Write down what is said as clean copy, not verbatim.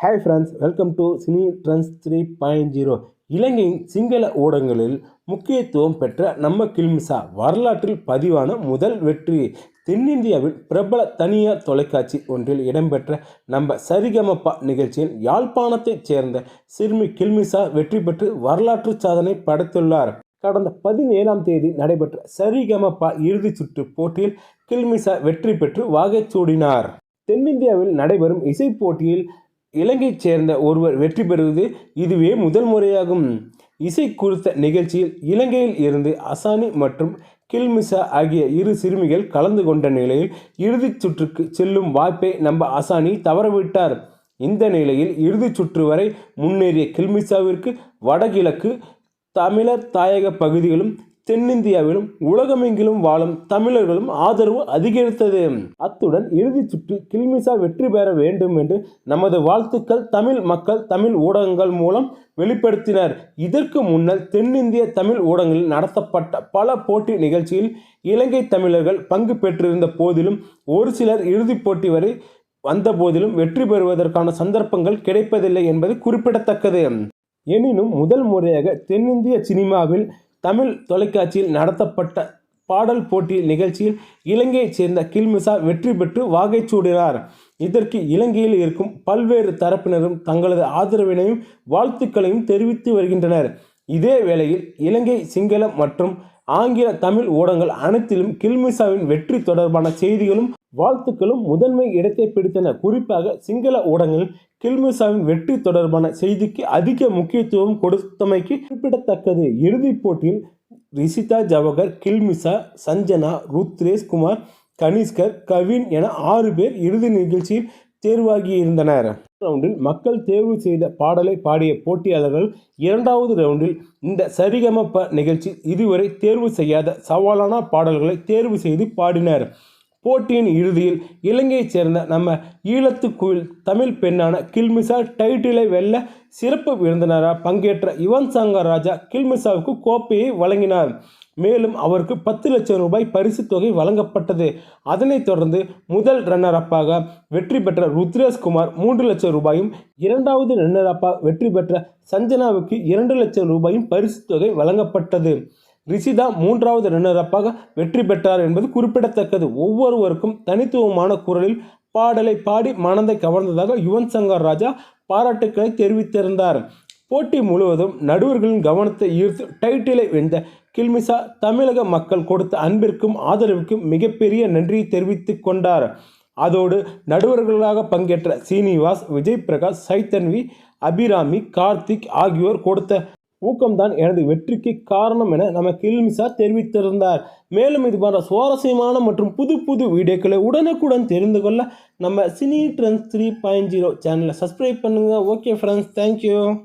Hi friends, welcome to cine trends 3.0. இலங்கையின் சிங்கள ஊடகங்களில் முக்கியத்துவம் பெற்ற நம்ம கில்மிசா வரலாற்றில் பதிவான முதல் வெற்றி. தென்னிந்தியாவில் பிரபல தனியார் தொலைக்காட்சி ஒன்றில் இடம்பெற்ற நம்ம சரிகமபா நிகழ்ச்சியில் யாழ்ப்பாணத்தைச் சேர்ந்த சிறுமி கில்மிசா வெற்றி பெற்று வரலாற்று சாதனை படைத்துள்ளார். கடந்த 17ஆம் தேதி நடைபெற்ற சரிகமபா இறுதிச் சுற்று போட்டியில் கில்மிசா வெற்றி பெற்று வாகைச்சூடினார். தென்னிந்தியாவில் நடைபெறும் இசை போட்டியில் இலங்கையைச் சேர்ந்த ஒருவர் வெற்றி பெறுவது இதுவே முதல் முறையாகும். இசை குறித்த நிகழ்ச்சியில் இலங்கையில் இருந்து அசானி மற்றும் கில்மிசா ஆகிய இரு சிறுமிகள் கலந்து கொண்ட நிலையில் இறுதிச் சுற்றுக்கு செல்லும் வாய்ப்பை நம்ம அசானி தவறவிட்டார். இந்த நிலையில் இறுதிச் சுற்று வரை முன்னேறிய கில்மிசாவிற்கு வடகிழக்கு தமிழர் தாயக பகுதிகளும் தென்னிந்தியாவிலும் உலகமெங்கிலும் வாழும் தமிழர்களும் ஆதரவு அதிகரித்தது. அத்துடன் இறுதிச் சுற்றில் கில்மிசா வெற்றி பெற வேண்டும் என்று நமது வாழ்த்துக்கள் தமிழ் மக்கள் தமிழ் ஊடகங்கள் மூலம் வெளிப்படுத்தினர். இதற்கு முன்னர் தென்னிந்திய தமிழ் ஊடகங்களில் நடத்தப்பட்ட பல போட்டி நிகழ்ச்சியில் இலங்கை தமிழர்கள் பங்கு பெற்றிருந்த போதிலும் ஒரு சிலர் இறுதிப் போட்டி வரை வந்த போதிலும் வெற்றி பெறுவதற்கான சந்தர்ப்பங்கள் கிடைப்பதில்லை என்பது குறிப்பிடத்தக்கது. எனினும் முதல் முறையாக தென்னிந்திய சினிமாவில் தமிழ் தொலைக்காட்சியில் நடத்தப்பட்ட பாடல் போட்டி நிகழ்ச்சியில் இலங்கையைச் சேர்ந்த கில்மிசா வெற்றி பெற்று வாகைச்சூடினார். இதற்கு இலங்கையில் இருக்கும் பல்வேறு தரப்பினரும் தங்களது ஆதரவினையும் வாழ்த்துக்களையும் தெரிவித்து வருகின்றனர். இதே வேளையில் இலங்கை சிங்களம் மற்றும் ஆங்கில தமிழ் ஊடகங்கள் அனைத்திலும் கில்மிசாவின் வெற்றி தொடர்பான செய்திகளும் வாழ்த்துக்களும் முதன்மை இடத்தை பிடித்தன. குறிப்பாக சிங்கள ஊடகங்கள் கில்மிசாவின் வெற்றி தொடர்பான செய்திக்கு அதிக முக்கியத்துவம் கொடுத்தமைக்கு குறிப்பிடத்தக்கது. இறுதிப் போட்டியில் ரிஷிதா ஜவஹர், கில்மிசா, சஞ்சனா, ருத்ரேஷ் குமார், கனிஷ்கர், கவின் என 6 பேர் இறுதி நிகழ்ச்சியில் தேர்வாகியிருந்தனர். ரவுண்டில் மக்கள் தேர்வு செய்த பாடலை பாடிய போட்டியாளர்கள் 2வது ரவுண்டில் இந்த சரிகமப நிகழ்ச்சி இதுவரை தேர்வு செய்யாத சவாலான பாடல்களை தேர்வு செய்து பாடினர். போட்டியின் இறுதியில் இலங்கையைச் சேர்ந்த நம்ம ஈழத்து குயில் தமிழ் பெண்ணான கில்மிசா டைட்டிலை வெல்ல சிறப்பு விருந்தினராக பங்கேற்ற யுவன் சங்கர் ராஜா கில்மிசாவுக்கு கோப்பையை வழங்கினார். மேலும் அவருக்கு 10 லட்சம் ரூபாய் பரிசு தொகை வழங்கப்பட்டது. அதனைத் தொடர்ந்து முதல் ரன்னர் அப்பாக வெற்றி பெற்ற ருத்ரேஷ் குமார் 3 லட்சம் ரூபாயும், 2வது ரன்னர் அப்பா வெற்றி பெற்ற சஞ்சனாவுக்கு 2 லட்சம் ரூபாயும் பரிசு தொகை வழங்கப்பட்டது. ரிஷிதா 3வது ரன்னர் அப்பாக வெற்றி பெற்றார் என்பது குறிப்பிடத்தக்கது. ஒவ்வொருவருக்கும் தனித்துவமான குரலில் பாடலை பாடி மனதை கவர்ந்ததாக யுவன் சங்கர் ராஜா பாராட்டுக்களை தெரிவித்திருந்தார். போட்டி முழுவதும் நடுவர்களின் கவனத்தை ஈர்த்து டைட்டிலை வென்ற கில்மிசா தமிழக மக்கள் கொடுத்த அன்பிற்கும் ஆதரவுக்கும் மிகப்பெரிய நன்றியை தெரிவித்துக் கொண்டார். அதோடு நடுவர்களாக பங்கேற்ற சீனிவாஸ், விஜய் பிரகாஷ், சைத்தன்வி, அபிராமி, கார்த்திக் ஆகியோர் கொடுத்த ஊக்கம்தான் எனது வெற்றிக்கு காரணம் என நம்ம கில்மிசா தெரிவித்திருந்தார். மேலும் இது போன்ற சுவாரஸ்யமான மற்றும் புது வீடியோக்களை உடனுக்குடன் தெரிந்து கொள்ள நம்ம சினி ட்ரெண்ட்ஸ் 3.0 சேனலை சப்ஸ்கிரைப் பண்ணுங்கள். Okay friends, thank you.